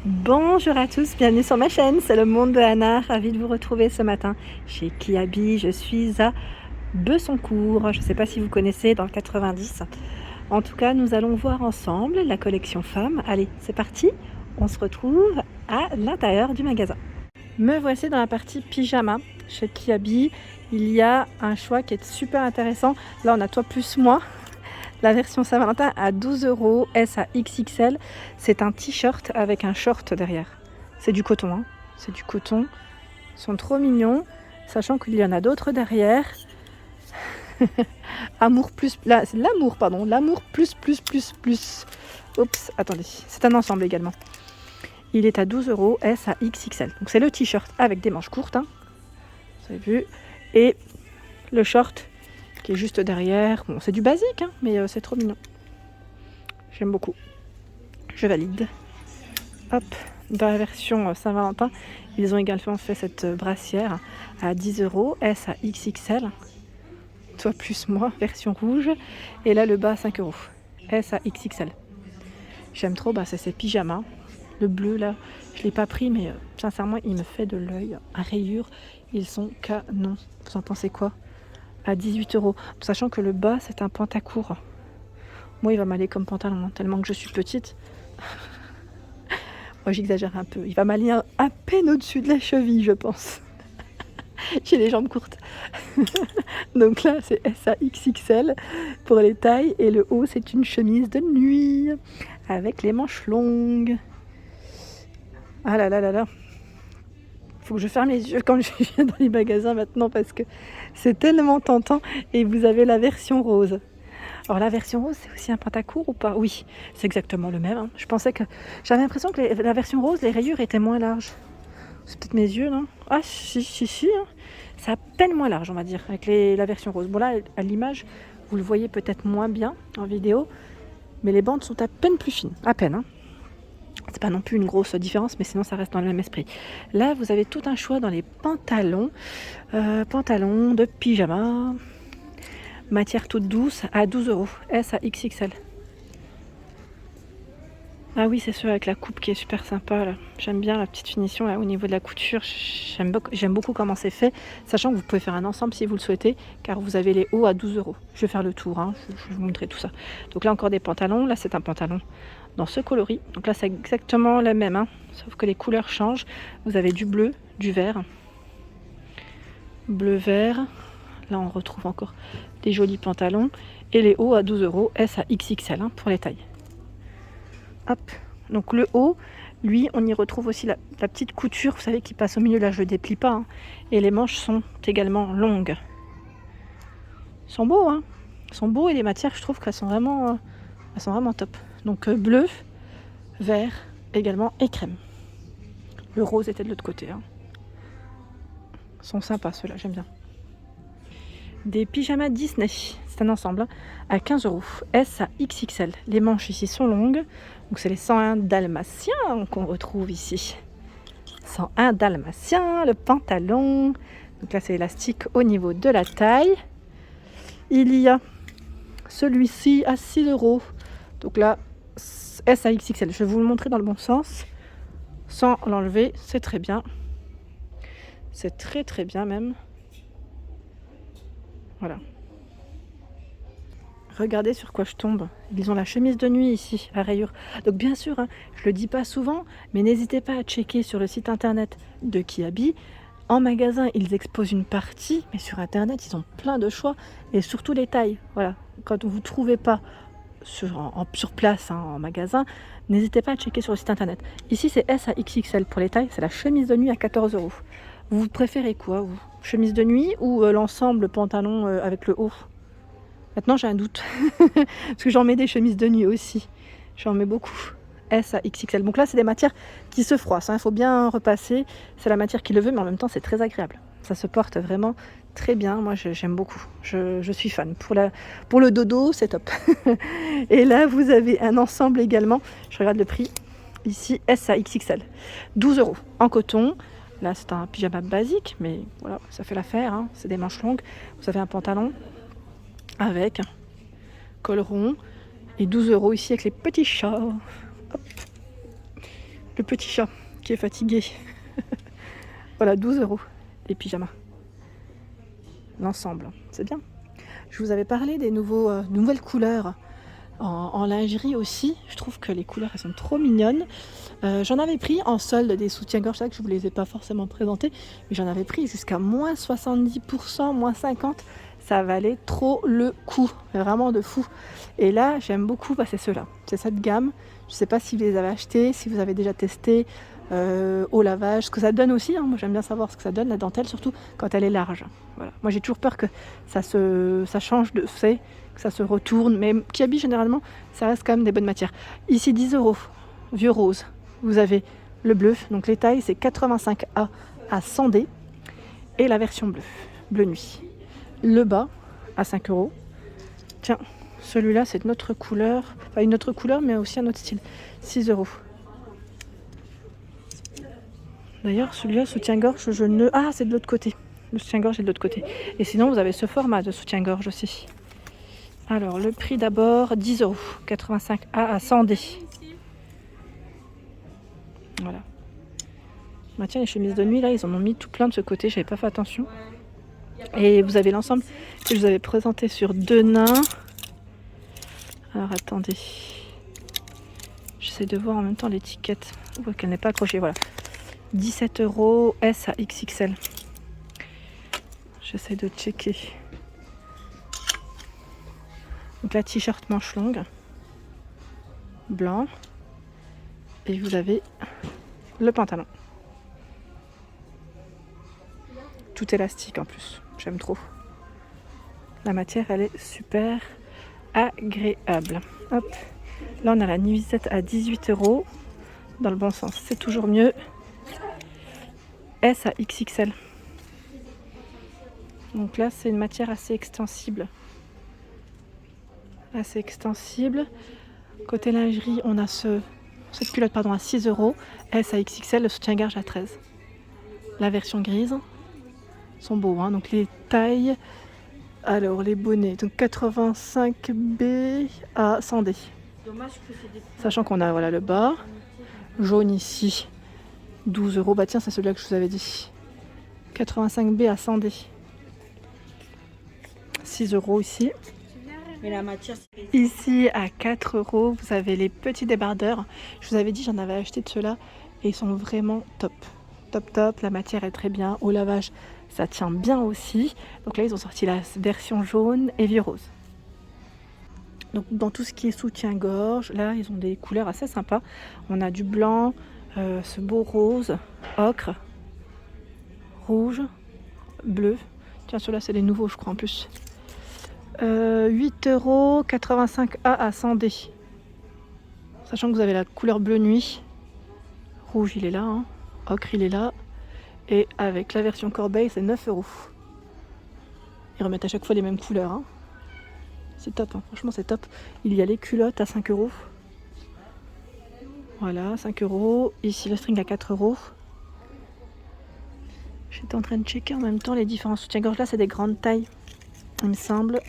Bonjour à tous, bienvenue sur ma chaîne, c'est le monde de Anna, ravie de vous retrouver ce matin chez Kiabi. Je suis à Bessancourt, je ne sais pas si vous connaissez, dans le 90. En tout cas, nous allons voir ensemble la collection femmes. Allez, c'est parti, on se retrouve à l'intérieur du magasin. Me voici dans la partie pyjama chez Kiabi. Il y a un choix qui est super intéressant. Là, on a toi plus moi. La version Saint-Valentin à 12 €, S à XXL. C'est un t-shirt avec un short derrière. C'est du coton, hein. C'est du coton. Ils sont trop mignons, sachant qu'il y en a d'autres derrière. Amour plus, là, c'est l'amour, pardon. L'amour plus. Oups, attendez. C'est un ensemble également. Il est à 12 €, S à XXL. Donc c'est le t-shirt avec des manches courtes, hein. Vous avez vu. Et le short qui est juste derrière. Bon, c'est du basique, hein, mais c'est trop mignon. J'aime beaucoup. Je valide. Hop, dans la version Saint-Valentin, ils ont également fait cette brassière à 10 €, S à XXL. Toi plus moi, version rouge. Et là, le bas à 5 €, S à XXL. J'aime trop, c'est ces pyjamas. Le bleu, là, je ne l'ai pas pris, mais sincèrement, il me fait de l'œil. À rayures, ils sont canons. Vous en pensez quoi? À 18 €. Sachant que le bas, c'est un pantacourt. Moi, il va m'aller comme pantalon, tellement que je suis petite. Moi, j'exagère un peu. Il va m'aller à peine au-dessus de la cheville, je pense. J'ai les jambes courtes. Donc là, c'est S à XXL pour les tailles. Et le haut, c'est une chemise de nuit avec les manches longues. Ah là là là là. Faut que je ferme les yeux quand je viens dans les magasins maintenant parce que c'est tellement tentant. Et vous avez la version rose. Alors la version rose, c'est aussi un pantacourt ou pas? Oui, c'est exactement le même, hein. Je pensais que... J'avais l'impression que la version rose, les rayures étaient moins larges. C'est peut-être mes yeux, non? Ah si, hein. C'est à peine moins large, on va dire, avec la version rose. Bon là, à l'image, vous le voyez peut-être moins bien en vidéo, mais les bandes sont à peine plus fines, à peine, hein. C'est pas non plus une grosse différence, mais sinon ça reste dans le même esprit. Là, vous avez tout un choix dans les pantalons. Pantalons de pyjama. Matière toute douce à 12 €, S à XXL. Ah oui, c'est ceux avec la coupe qui est super sympa là. J'aime bien la petite finition là au niveau de la couture. J'aime beaucoup comment c'est fait, sachant que vous pouvez faire un ensemble si vous le souhaitez, car vous avez les hauts à 12 €. Je vais faire le tour, hein. Je vais vous montrer tout ça. Donc là encore des pantalons. Là c'est un pantalon dans ce coloris. Donc là c'est exactement la même, hein, sauf que les couleurs changent. Vous avez du bleu, du vert, bleu-vert. Là on retrouve encore des jolis pantalons. Et les hauts à 12 €, S à XXL, hein, pour les tailles. Hop. Donc le haut, lui, on y retrouve aussi la petite couture, vous savez, qui passe au milieu. Là, je ne déplie pas, hein. Et les manches sont également longues. Ils sont beaux, hein. Ils sont beaux et les matières, je trouve qu'elles sont vraiment top. Donc bleu, vert également et crème. Le rose était de l'autre côté, hein. Ils sont sympas ceux-là, j'aime bien. Des pyjamas Disney, c'est un ensemble, hein, à 15 €, S à XXL. Les manches ici sont longues, donc c'est les 101 dalmatiens qu'on retrouve ici. 101 dalmatiens, le pantalon, donc là c'est élastique au niveau de la taille. Il y a celui-ci à 6 €, donc là S à XXL. Je vais vous le montrer dans le bon sens, sans l'enlever, c'est très bien. C'est très bien même. Voilà. Regardez sur quoi je tombe. Ils ont la chemise de nuit ici, à rayures. Donc bien sûr, hein, je ne le dis pas souvent, mais n'hésitez pas à checker sur le site internet de Kiabi. En magasin, ils exposent une partie, mais sur internet, ils ont plein de choix. Et surtout les tailles. Voilà. Quand vous ne trouvez pas sur place, hein, en magasin, n'hésitez pas à checker sur le site internet. Ici, c'est S à XXL pour les tailles. C'est la chemise de nuit à 14 €. Vous préférez quoi, vous? Chemise de nuit ou l'ensemble pantalon avec le haut? Maintenant, j'ai un doute. Parce que j'en mets des chemises de nuit aussi. J'en mets beaucoup. S à XXL. Donc là, c'est des matières qui se froissent, hein. Il faut bien repasser. C'est la matière qui le veut, mais en même temps, c'est très agréable. Ça se porte vraiment très bien. Moi, j'aime beaucoup. Je suis fan. Pour le dodo, c'est top. Et là, vous avez un ensemble également. Je regarde le prix. Ici, S à XXL. 12 € en coton. Là, c'est un pyjama basique, mais voilà, ça fait l'affaire, hein. C'est des manches longues. Vous avez un pantalon avec col rond et 12 € ici avec les petits chats. Hop. le petit chat qui est fatigué. Voilà, 12 € les pyjamas. L'ensemble, c'est bien. Je vous avais parlé des nouvelles couleurs en lingerie aussi. Je trouve que les couleurs elles sont trop mignonnes. J'en avais pris en solde des soutiens-gorge, c'est vrai que je ne vous les ai pas forcément présentés, mais j'en avais pris jusqu'à moins 70%, moins 50%. Ça valait trop le coup, vraiment de fou. Et là, j'aime beaucoup, c'est ceux-là. C'est cette gamme. Je ne sais pas si vous les avez achetés, si vous avez déjà testé au lavage, ce que ça donne aussi. Moi, j'aime bien savoir ce que ça donne, la dentelle, surtout quand elle est large. Voilà. Moi, j'ai toujours peur que ça change de fait, que ça se retourne. Mais Kiabi, généralement, ça reste quand même des bonnes matières. Ici, 10 €, vieux rose. Vous avez le bleu. Donc, les tailles, c'est 85A à 100D. Et la version bleue, bleu nuit. Le bas à 5 €. Tiens, celui-là c'est de notre couleur, enfin une autre couleur mais aussi un autre style, 6 €. D'ailleurs celui-là soutien-gorge c'est de l'autre côté. Le soutien-gorge est de l'autre côté. Et sinon vous avez ce format de soutien-gorge aussi. Alors le prix d'abord 10 €, 85A à 100D. Voilà. Bah tiens, les chemises de nuit là ils en ont mis tout plein de ce côté, j'avais pas fait attention. Et vous avez l'ensemble que je vous avais présenté sur Denain. Alors attendez, j'essaie de voir en même temps l'étiquette. On voit qu'elle n'est pas accrochée, voilà. 17 € S à XXL. J'essaie de checker. Donc la t-shirt manche longue, blanc. Et vous avez le pantalon. Tout élastique en plus, j'aime trop. La matière elle est super agréable. Hop. Là on a la nuisette à 18 € dans le bon sens, c'est toujours mieux. S à XXL. Donc là c'est une matière assez extensible. Côté lingerie on a cette culotte à 6 €, S à XXL, le soutien-gorge à 13. La version grise sont beaux, hein. Donc les tailles. Alors les bonnets, donc 85B à 100D. Sachant qu'on a le bas, jaune ici, 12 €. Bah tiens, c'est celui-là que je vous avais dit. 85B à 100D. 6 € ici. Ici à 4 €, vous avez les petits débardeurs. Je vous avais dit, j'en avais acheté de ceux-là et ils sont vraiment top. Top, la matière est très bien. Au lavage, ça tient bien aussi. Donc là, ils ont sorti la version jaune et vieux rose. Donc dans tout ce qui est soutien-gorge, là, ils ont des couleurs assez sympas. On a du blanc, ce beau rose, ocre, rouge, bleu. Tiens, ceux-là, c'est les nouveaux, je crois, en plus. 8 €, 85A à 100D. Sachant que vous avez la couleur bleu nuit. Rouge, il est là, hein. Ocre, il est là. Et avec la version corbeille, c'est 9 €. Ils remettent à chaque fois les mêmes couleurs, hein. C'est top, hein. Franchement c'est top. Il y a les culottes à 5 €. Voilà, 5 €. Ici le string à 4 €. J'étais en train de checker en même temps les différents soutiens-gorge. Là c'est des grandes tailles, il me semble.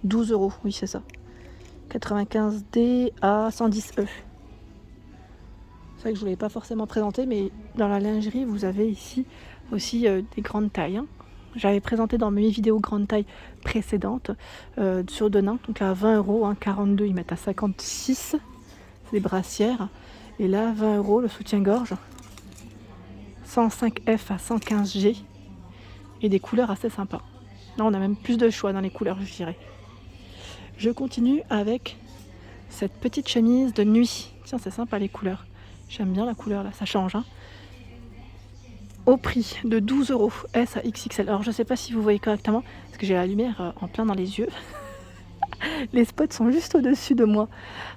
12 €, oui c'est ça. 95D à 110E. C'est vrai que je ne vous l'avais pas forcément présenté, mais dans la lingerie, vous avez ici aussi des grandes tailles, hein. J'avais présenté dans mes vidéos grandes tailles précédentes sur Denain, donc là 20 €, hein, 42 ils mettent à 56, c'est des brassières. Et là 20 € le soutien-gorge, 105F à 115G et des couleurs assez sympas. Là on a même plus de choix dans les couleurs, je dirais. Je continue avec cette petite chemise de nuit. Tiens, c'est sympa les couleurs. J'aime bien la couleur là, ça change, hein. Au prix de 12 € S à XXL. Alors je sais pas si vous voyez correctement, parce que j'ai la lumière en plein dans les yeux. Les spots sont juste au-dessus de moi.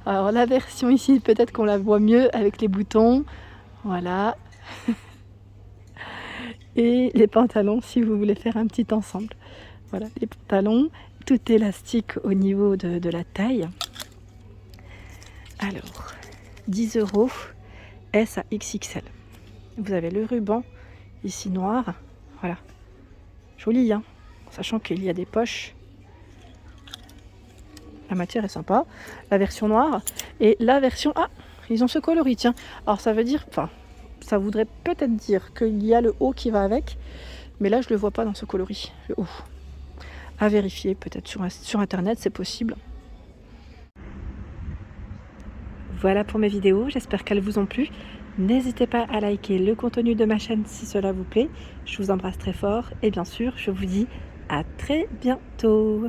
Alors la version ici, peut-être qu'on la voit mieux avec les boutons. Voilà. Et les pantalons si vous voulez faire un petit ensemble. Voilà, les pantalons, tout élastique au niveau de la taille. Alors, 10 € S à XXL. Vous avez le ruban ici noir, voilà, joli, hein, sachant qu'il y a des poches. La matière est sympa. La version noire et la version ils ont ce coloris, tiens. Alors ça veut dire, enfin, ça voudrait peut-être dire qu'il y a le haut qui va avec, mais là je le vois pas dans ce coloris, le haut. À vérifier peut-être sur internet, c'est possible. Voilà pour mes vidéos, j'espère qu'elles vous ont plu. N'hésitez pas à liker le contenu de ma chaîne si cela vous plaît. Je vous embrasse très fort et bien sûr, je vous dis à très bientôt.